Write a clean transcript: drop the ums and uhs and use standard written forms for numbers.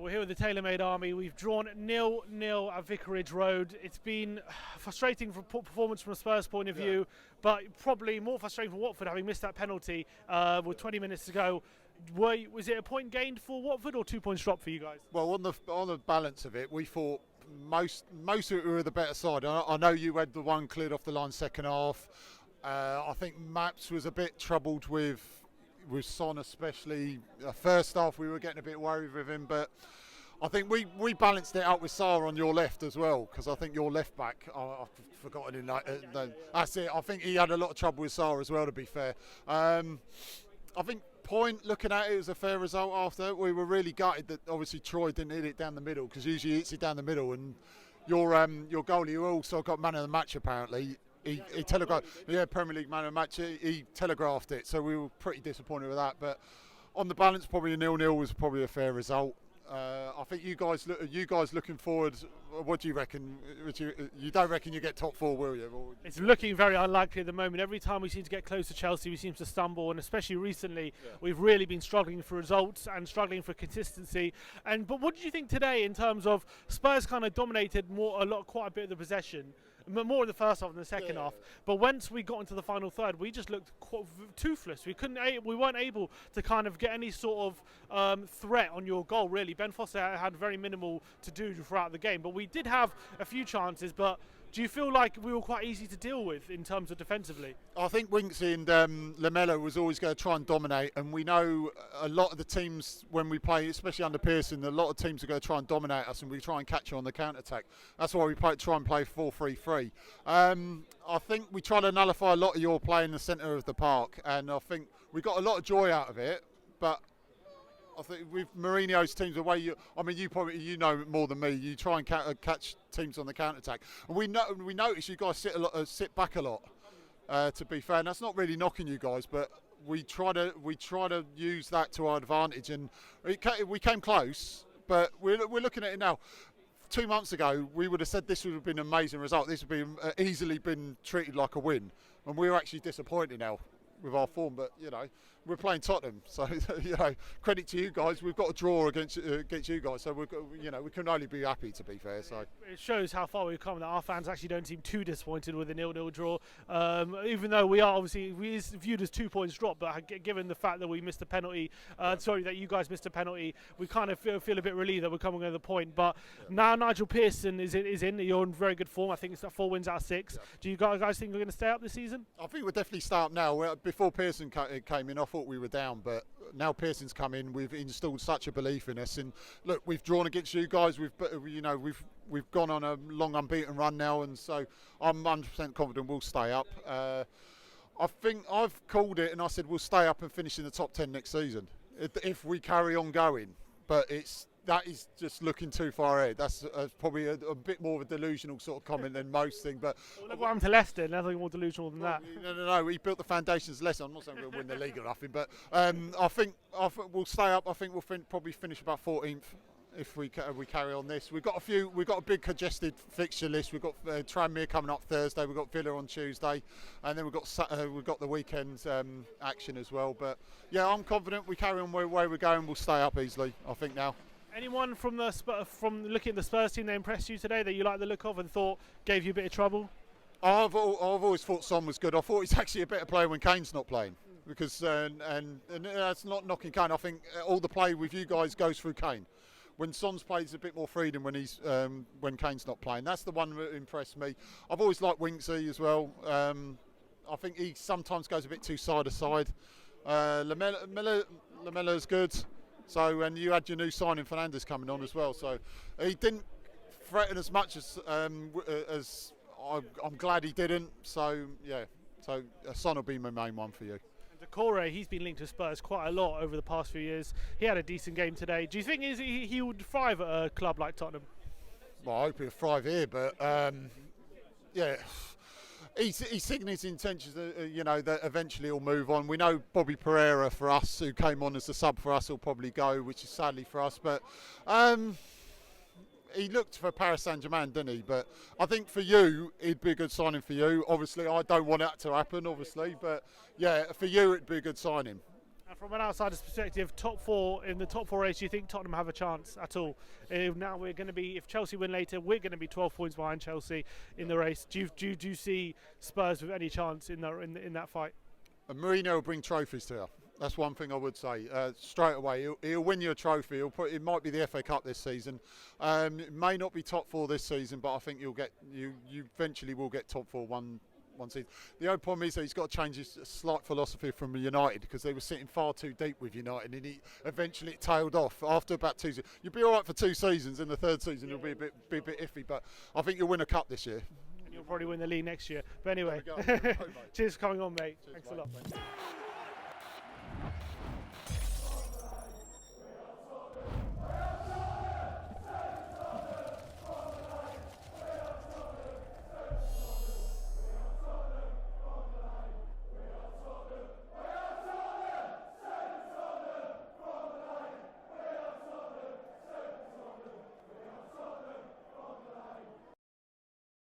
We're here with the Tailor-Made Army. We've drawn 0-0 at Vicarage Road. It's been frustrating for performance from a Spurs point of view, but probably more frustrating for Watford having missed that penalty with 20 minutes to go. Was it a point gained for Watford or 2 points dropped for you guys? Well, on the balance of it, we thought most of it were the better side. I know you had the one cleared off the line second half. I think Maps was a bit troubled with Son, especially. First half we were getting a bit worried with him, but I think we balanced it out with Sarr on your left as well, because I think your left back, I've forgotten in that. That's it. I think he had a lot of trouble with Sarr as well, to be fair. I think point, looking at it, was a fair result after. We were really gutted that obviously Troy didn't hit it down the middle, because usually he hits it down the middle, and your goalie, who also got man of the match apparently, he telegraphed, Premier League man of the match, he telegraphed it, so we were pretty disappointed with that. But on the balance, probably a 0-0 was probably a fair result. I think you guys looking forward. What do you reckon? You don't reckon you get top four, will you? It's looking very unlikely at the moment. Every time we seem to get close to Chelsea, we seem to stumble, and especially recently, we've really been struggling for results and struggling for consistency. But what did you think today in terms of Spurs kind of dominated quite a bit of the possession? More in the first half than the second half. But once we got into the final third, we just looked toothless. We weren't able to kind of get any sort of threat on your goal, really. Ben Foster had very minimal to do throughout the game, but we did have a few chances. But do you feel like we were quite easy to deal with in terms of defensively? I think Winksy and Lamella was always going to try and dominate, and we know a lot of the teams when we play, especially under Pearson, a lot of teams are going to try and dominate us, and we try and catch you on the counter-attack. That's why we try and play 4-3-3. I think we try to nullify a lot of your play in the centre of the park, and I think we got a lot of joy out of it, but I think with Mourinho's teams, the way you know more than me. You try and catch teams on the counter attack, and we notice you guys sit back a lot. To be fair, and that's not really knocking you guys, but we try to use that to our advantage, and we came close. But we're looking at it now. 2 months ago, we would have said this would have been an amazing result. This would be easily been treated like a win, and we're actually disappointed now with our form. But we're playing Tottenham, so credit to you guys. We've got a draw against you guys, so we can only be happy, to be fair. So it shows how far we've come that our fans actually don't seem too disappointed with a 0-0 draw, even though we are viewed as 2 points dropped. But given the fact that we missed a penalty, that you guys missed a penalty, we kind of feel a bit relieved that we're coming over the point. But now Nigel Pearson is in. You're in very good form. I think it's 4 wins out of 6. Yeah. Do you guys think we're going to stay up this season? I think we'll definitely stay up now. Before Pearson came in, I thought we were down, but now Pearson's come in, we've installed such a belief in us, and look, we've drawn against you guys, we've gone on a long unbeaten run now, and so I'm 100% confident we'll stay up. I think I've called it, and I said we'll stay up and finish in the top 10 next season if we carry on going, but that is just looking too far ahead. That's probably a bit more of a delusional sort of comment than most things. But look what happened to Leicester, nothing more delusional than that. No. He built the foundations of Leicester. I'm not saying we'll win the league or nothing, but I think we'll stay up. I think we'll probably finish about 14th if we carry on this. We've got a big congested fixture list. We've got Tranmere coming up Thursday. We've got Villa on Tuesday, and then we've got the weekend's action as well. But yeah, I'm confident we carry on where we're going. We'll stay up easily, I think now. Anyone from looking at the Spurs team that impressed you today that you like the look of and thought gave you a bit of trouble? I've always thought Son was good. I thought he's actually a better player when Kane's not playing, because and that's not knocking Kane. I think all the play with you guys goes through Kane. When Son's plays a bit more freedom when Kane's not playing. That's the one that impressed me. I've always liked Winksy as well. I think he sometimes goes a bit too side to side. Lamella's good. So, and you had your new signing Fernandes coming on as well. So he didn't threaten as much as I'm glad he didn't. So yeah, so Son will be my main one for you. Decore, he's been linked to Spurs quite a lot over the past few years. He had a decent game today. Do you think he would thrive at a club like Tottenham? Well, I hope he'll thrive here, but yeah. He's signaling his intentions, that eventually he'll move on. We know Bobby Pereira, for us, who came on as a sub for us, will probably go, which is sadly for us. But he looked for Paris Saint-Germain, didn't he? But I think for you, it'd be a good signing for you. Obviously, I don't want that to happen, obviously. But yeah, for you, it'd be a good signing. From an outsider's perspective, top four in the top four race, do you think Tottenham have a chance at all? Now we're going to be, if Chelsea win later, we're going to be 12 points behind Chelsea in the race. Do you see Spurs with any chance in that fight? And Mourinho will bring trophies to you. That's one thing I would say straight away. He'll win you a trophy. It might be the FA Cup this season. It may not be top four this season, but I think you eventually will get top four one season. The only problem is that he's got to change his slight philosophy from United, because they were sitting far too deep with United, and eventually it tailed off after about 2 seasons. You'll be all right for 2 seasons. In the third season, it'll be a bit iffy, but I think you'll win a cup this year. And you'll probably win the league next year. But anyway, cheers for coming on, mate. Thanks a lot.